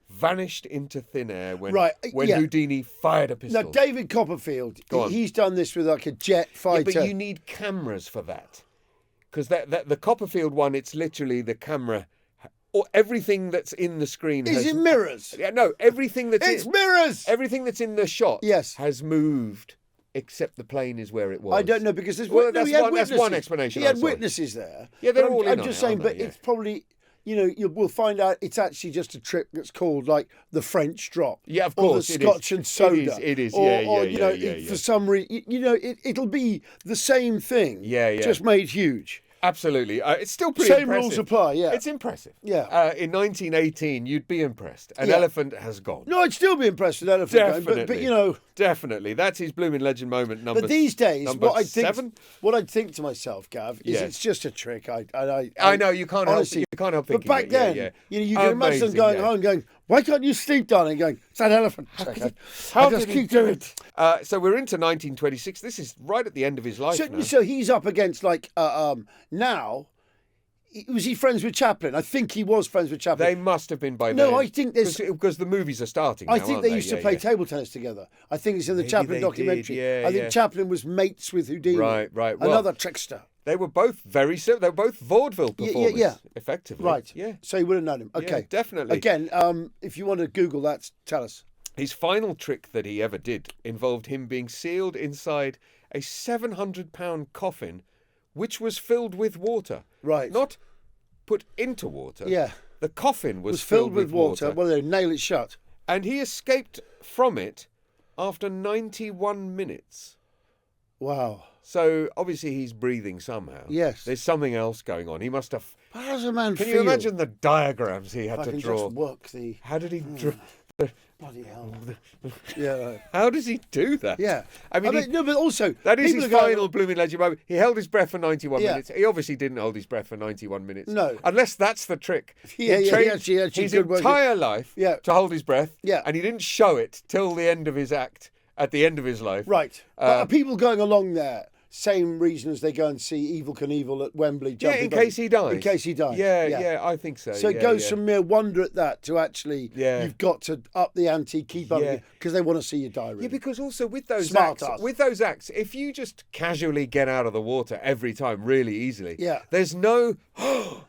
vanished into thin air when yeah. Houdini fired a pistol. Now, David Copperfield, Go on. he's done this with like a jet Yeah, fighter. but you need cameras for that. Because the Copperfield one, it's literally the camera, or everything that's in the screen. Is it mirrors? Yeah, no, everything that's It's mirrors! everything that's in the shot Yes. has moved, except the plane is where it was. I don't know because there's Well, no, that's he had one- that's witnesses. one explanation He I had saw. witnesses there. Yeah, they're But all in I'm on just it, saying, aren't but they? it's probably, we'll find out it's actually just a trick that's called like the French drop. Yeah, of or course, the it is. Scotch and soda. It is. Or, Yeah, or yeah, yeah. for some reason, it'll be the same thing. Yeah, yeah. Just made huge. Absolutely. It's still pretty Same impressive. rules apply, yeah. It's impressive. Yeah. In 1918, you'd be impressed. An Yeah. elephant has gone. No, I'd still be impressed with elephant going, Definitely. but Definitely. That's his Bloomin' Legend moment number But these days, number what seven. I think to myself, Gav, is Yeah. it's just a trick. I know, you can't honestly, help, you can't help But thinking back it. then, Yeah. you can imagine them Amazing, going yeah. home, going, "Why can't you sleep, darling?" Going, "It's that elephant." How I just did he keep do doing it? So we're into 1926. This is right at the end of his life now. So he's up against like now. Was he friends with Chaplin? I think he was friends with Chaplin. They must have been by then. No, I think there's. because the movies are starting. I now, think aren't they used to Yeah, play yeah. table tennis together. I think it's in the Maybe Chaplin they documentary. did, yeah, I think yeah. Chaplin was mates with Houdini. Right. Well, Another trickster. They were both very similar. They were both vaudeville Yeah, performers. yeah. Effectively. Right. Yeah. So you would have known him. Yeah, Okay. definitely. Again, if you want to Google that, tell us. His final trick that he ever did involved him being sealed inside a 700-pound coffin, which was filled with water. Right. Not put into water. Yeah. The coffin was, Was filled with water. Well, they nail it shut. And he escaped from it after 91 minutes. Wow. So obviously he's breathing somehow. Yes. There's something else going on. He must have. How does a man Can feel? you imagine the diagrams he had If I to can draw? just work the How did he draw? bloody hell. Yeah. How does he do that? Yeah. I mean, no, but also that is people his are going, final Bloomin' Legend moment. He held his breath for 91 Yeah. minutes. He obviously didn't hold his breath for 91 minutes. No. Unless that's the trick. Yeah, He yeah, trained he actually his could work it. entire life Yeah. to hold his breath. Yeah. And he didn't show it till the end of his act, at the end of his life. Right. But are people going along there? Same reason as they go and see Evil Knievel at Wembley. Yeah, jumping in case he dies. In case he dies. Yeah, I think so. So yeah, it goes yeah. from mere wonder at that to actually, Yeah. you've got to up the ante, keep up, Yeah. because they want to see you die. Really. Yeah, because also with those Smart acts, ass. if you just casually get out of the water every time really easily, Yeah. there's no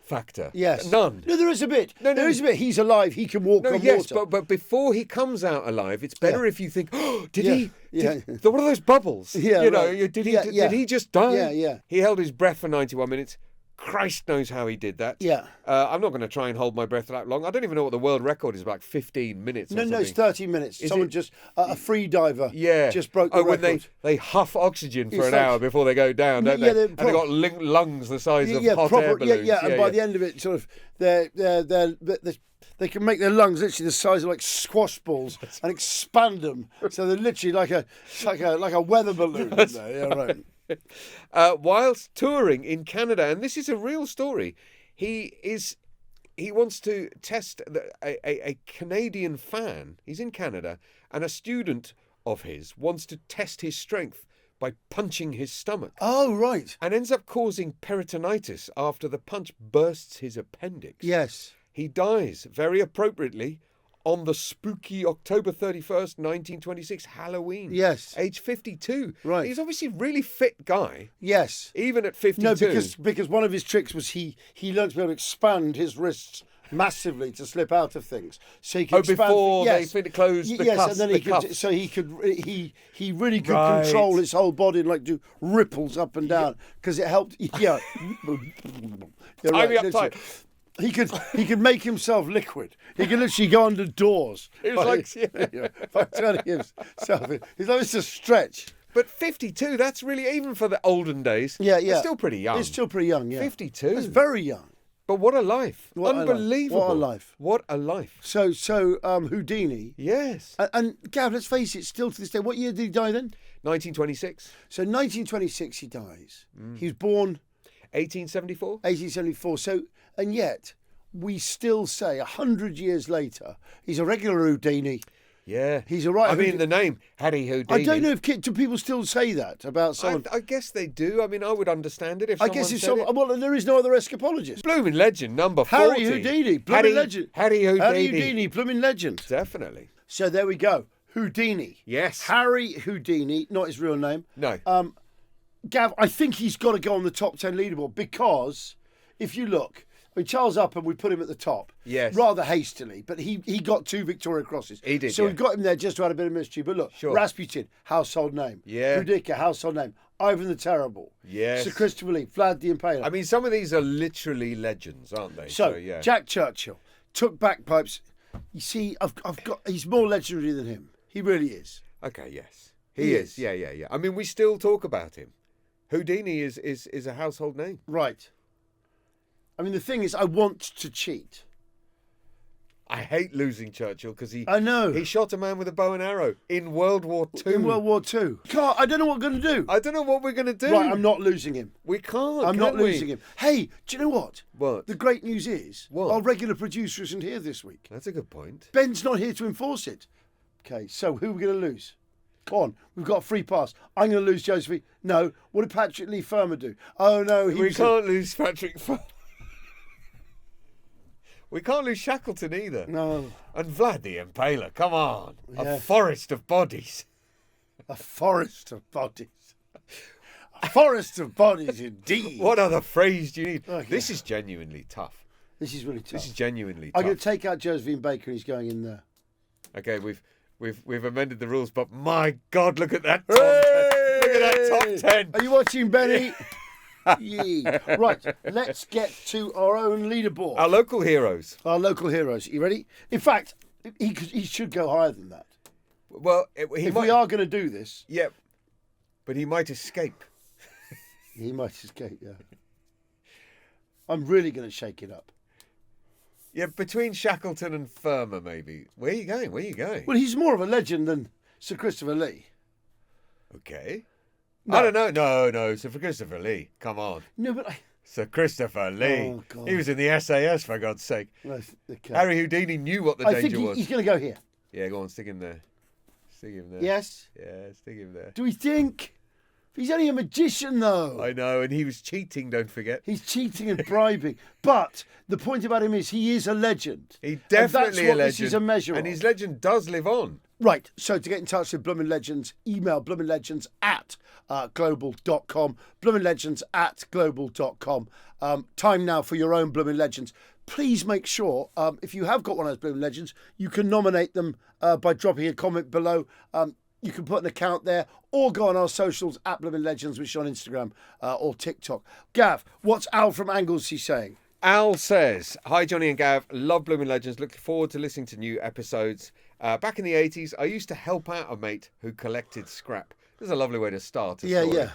factor. Yes. None. No, there is a bit. No, no. There is a bit. He's alive. He can walk No, on yes, water. but before he comes out alive, it's better if you think, oh, did he? Yeah. What are those bubbles? Yeah, you know, right. did he? Yeah, Did he just die? Yeah, yeah. He held his breath for 91 minutes. Christ knows how he did that. Yeah. I'm not going to try and hold my breath that long. I don't even know what the world record is, like 15 minutes. No, or no, it's something. 30 minutes. Someone just a free diver. Yeah. Just broke the when record. they huff oxygen for It's an like- hour before they go down, don't Yeah, they? they're And they've got lungs the size of hot proper, air balloons. Yeah, and by the end of it, sort of, they can make their lungs literally the size of like squash balls and expand them, so they're literally like a weather balloon. Yeah, right. Whilst touring in Canada, and this is a real story, he wants to test a Canadian fan. He's in Canada, and a student of his wants to test his strength by punching his stomach. Oh, right. And ends up causing peritonitis after the punch bursts his appendix. Yes. He dies, very appropriately, on the spooky October 31st, 1926, Halloween. Yes. Age 52. Right. He's obviously a really fit guy, Yes. even at 52. No, because one of his tricks was he learned to be able to expand his wrists massively to slip out of things. So he could expand before yes. they close the yes, cuffs. and then the he cuffs. could. So he really could Right. control his whole body and like do ripples up and down because it helped. Yeah. You're Tie me up literally. tight. He could make himself liquid. He could literally go under doors. It was by turning himself in. He's like, it's a stretch. But 52, that's really, even for the olden days, Yeah. it's still pretty young. It's still pretty young, yeah. 52. It's very young. But what a life. What a life. Unbelievable. What a life. What a life. So Houdini. Yes. And Gav, let's face it, still to this day, what year did he die then? 1926. So 1926 he dies. He was born 1874. 1874. So, and yet we still say 100 years later, he's a regular Houdini. Yeah. He's a right. I mean, the name, Harry Houdini. I don't know if do people still say that about someone. I guess they do. I mean, I would understand it if I someone guess if said someone. it. Well, there is no other escapologist. Bloomin Legend, number 40. Harry Houdini, Bloomin Legend. Harry Houdini. Harry Houdini, Bloomin Legend. Definitely. So there we go. Houdini. Yes. Harry Houdini, not his real name. No. Gav, I think he's got to go on the top 10 leaderboard because if you look, I mean, Charles Upham, we put him at the top. Yes. Rather hastily, but he got 2 Victoria Crosses. He did, So yeah. we've got him there just to add a bit of mystery. But look, Sure. Rasputin, household name. Yeah. Boudicca, household name. Ivan the Terrible. Yes. Sir Christopher Lee, Vlad the Impaler. I mean, some of these are literally legends, aren't they? So, yeah. Jack Churchill took bagpipes. You see, I've got. He's more legendary than him. He really is. Okay, yes. He He is. is. Yeah. I mean, we still talk about him. Houdini is a household name. Right. I mean, the thing is, I want to cheat. I hate losing Churchill because I know. he shot a man with a bow and arrow in World War II. In World War II. I don't know what I'm going to do. I don't know what we're going to do. Right, I'm not losing him. We can't. I'm not can we? losing him. Hey, do you know what? What? The great news is What? our regular producer isn't here this week. That's a good point. Ben's not here to enforce it. Okay, so who are we going to lose? Come on, we've got a free pass. I'm going to lose Josephine. No. What did Patrick Lee Firma do? Oh, no. We can't lose Patrick. We can't lose Shackleton either. No. And Vlad the Impaler. Come on. Yeah. A forest of bodies. A forest of bodies. A forest of bodies, indeed. What other phrase do you need? Okay. This is genuinely tough. This is really tough. This is genuinely I'm tough. going to take out Josephine Baker. He's going in there. Okay, we've amended the rules, but my God, look at that top 10. Look at that top 10. Are you watching, Benny? Yee. Right, let's get to our own leaderboard. Our local heroes. Our local heroes. You ready? In fact, he should go higher than that. Well, If we are going to do this, Yeah, but he might escape. he might escape, yeah. I'm really going to shake it up. Yeah, between Shackleton and Firma, maybe. Where are you going? Where are you going? Well, he's more of a legend than Sir Christopher Lee. Okay. No. I don't know. No, Sir Christopher Lee. Come on. No, but Sir Christopher Lee. Oh, God. He was in the SAS, for God's sake. okay. Harry Houdini knew what the I danger think was. he's going to go here. Yeah, go on, stick him there. Stick him there. Yes? Yeah, stick him there. Do we think? He's only a magician, though. I know, and he was cheating, don't forget. He's cheating and bribing. But the point about him is he is a legend. He And definitely that's what a legend. this is a measure and of. his legend does live on. Right, so to get in touch with Bloomin Legends, email bloominlegends at global.com, bloominlegends@global.com. Time now for your own Bloomin Legends. Please make sure, if you have got one of those Bloomin Legends, you can nominate them by dropping a comment below. You can put an account there or go on our socials at Bloomin Legends, which is on Instagram or TikTok. Gav, what's Al from Anglesey saying? Al says, "Hi Johnny and Gav, love Bloomin Legends, looking forward to listening to new episodes. Back in the 80s, I used to help out a mate who collected scrap." This is a lovely way to start a story.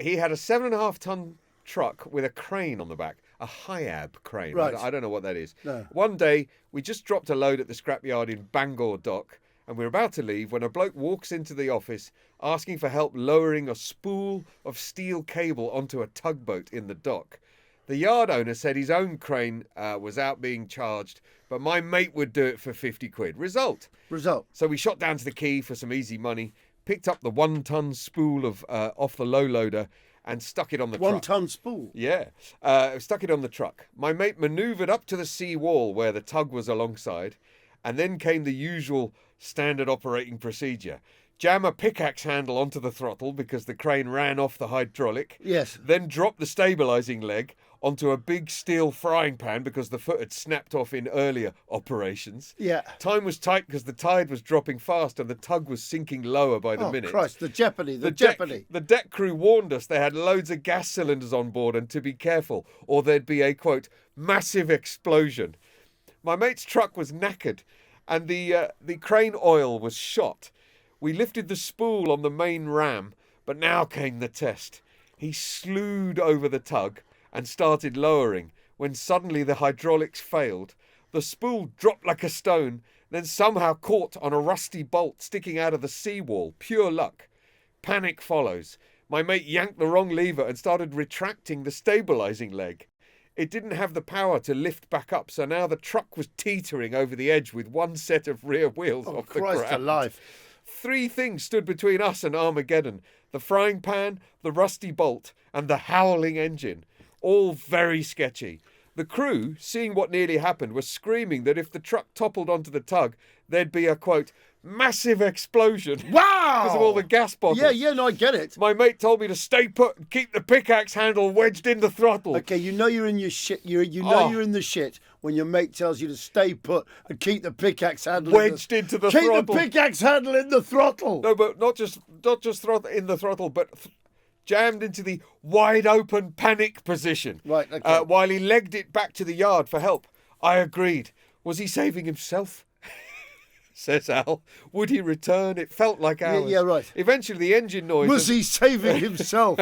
He had a 7.5-ton truck with a crane on the back, a HIAB crane. Right. I don't know what that is. No. One day, we just dropped a load at the scrapyard in Bangor Dock, and we were about to leave when a bloke walks into the office asking for help lowering a spool of steel cable onto a tugboat in the dock. The yard owner said his own crane was out being charged, but my mate would do it for 50 quid. Result. So we shot down to the quay for some easy money, picked up the 1-ton spool of off the low loader and stuck it on the truck. 1-ton spool? Yeah. Stuck it on the truck. My mate manoeuvred up to the sea wall where the tug was alongside, and then came the usual standard operating procedure. Jam a pickaxe handle onto the throttle because the crane ran off the hydraulic. Yes. Then drop the stabilising leg onto a big steel frying pan because the foot had snapped off in earlier operations. Yeah. Time was tight because the tide was dropping fast and the tug was sinking lower by the minute. Oh, Christ, the jeopardy. The deck crew warned us they had loads of gas cylinders on board and to be careful or there'd be a, quote, massive explosion. My mate's truck was knackered and the crane oil was shot. We lifted the spool on the main ram, but now came the test. He slewed over the tug and started lowering when suddenly the hydraulics failed. The spool dropped like a stone, then somehow caught on a rusty bolt sticking out of the seawall. Pure luck. Panic follows. My mate yanked the wrong lever and started retracting the stabilising leg. It didn't have the power to lift back up, so now the truck was teetering over the edge with one set of rear wheels off the ground. Christ alive. 3 things stood between us and Armageddon. The frying pan, the rusty bolt, and the howling engine. All very sketchy. The crew, seeing what nearly happened, were screaming that if the truck toppled onto the tug, there'd be a, quote, massive explosion. Wow! Because of all the gas bottles. Yeah, no, I get it. My mate told me to stay put and keep the pickaxe handle wedged in the throttle. Okay, you know you're in your shit. You're in the shit when your mate tells you to stay put and keep the pickaxe handle wedged into the throttle. Keep the pickaxe handle in the throttle. No, but not just throttle in the throttle, but jammed into the wide open panic position. Right. Okay. While he legged it back to the yard for help. I agreed. Was he saving himself? Says Al. Would he return? It felt like hours. Yeah, right. Eventually, the engine noise. Was he saving himself?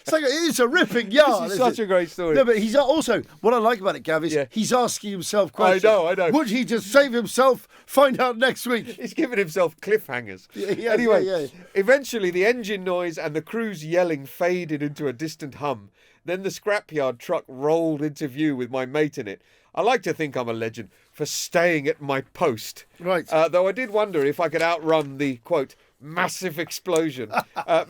It's a ripping yard. This is such a great story. No, but he's also, what I like about it, Gav, is he's asking himself questions. I know. Would he just save himself? Find out next week. He's giving himself cliffhangers. Anyway, eventually the engine noise and the crew's yelling faded into a distant hum. Then the scrapyard truck rolled into view with my mate in it. I like to think I'm a legend for staying at my post. Right. Though I did wonder if I could outrun the, quote, massive explosion.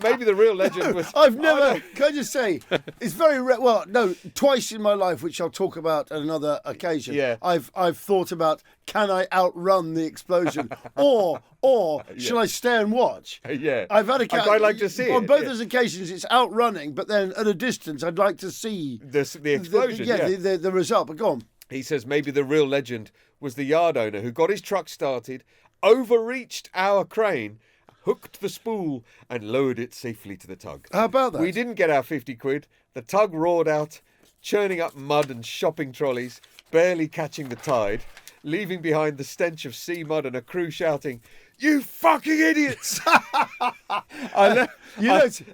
Maybe the real legend was... I've never... Can I just say, it's very... Well, no, twice in my life, which I'll talk about at another occasion, I've thought about, can I outrun the explosion? or shall I stay and watch? Yeah. I've had I'd quite like to see it. On both those occasions, it's outrunning, but then at a distance, I'd like to see... The explosion, the result. But go on. He says maybe the real legend was the yard owner who got his truck started, overreached our crane, hooked the spool and lowered it safely to the tug. How about that? We didn't get our 50 quid. The tug roared out, churning up mud and shopping trolleys, barely catching the tide, leaving behind the stench of sea mud and a crew shouting, "You fucking idiots!" I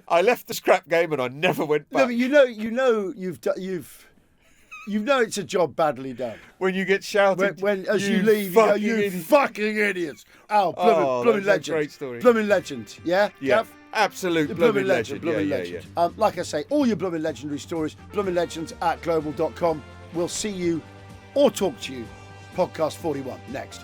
left the scrap game and I never went back. No, but you know it's a job badly done. When you get shouted, when as you leave, you go, "You fucking idiots!" Oh, Bloomin Legend, great story. Bloomin Legend, yeah, Gav? Absolute Bloomin Legend. Bloomin Legend. Like I say, all your Bloomin Legendary stories, bloominlegends@global.com. We'll see you or talk to you. Podcast 41 next.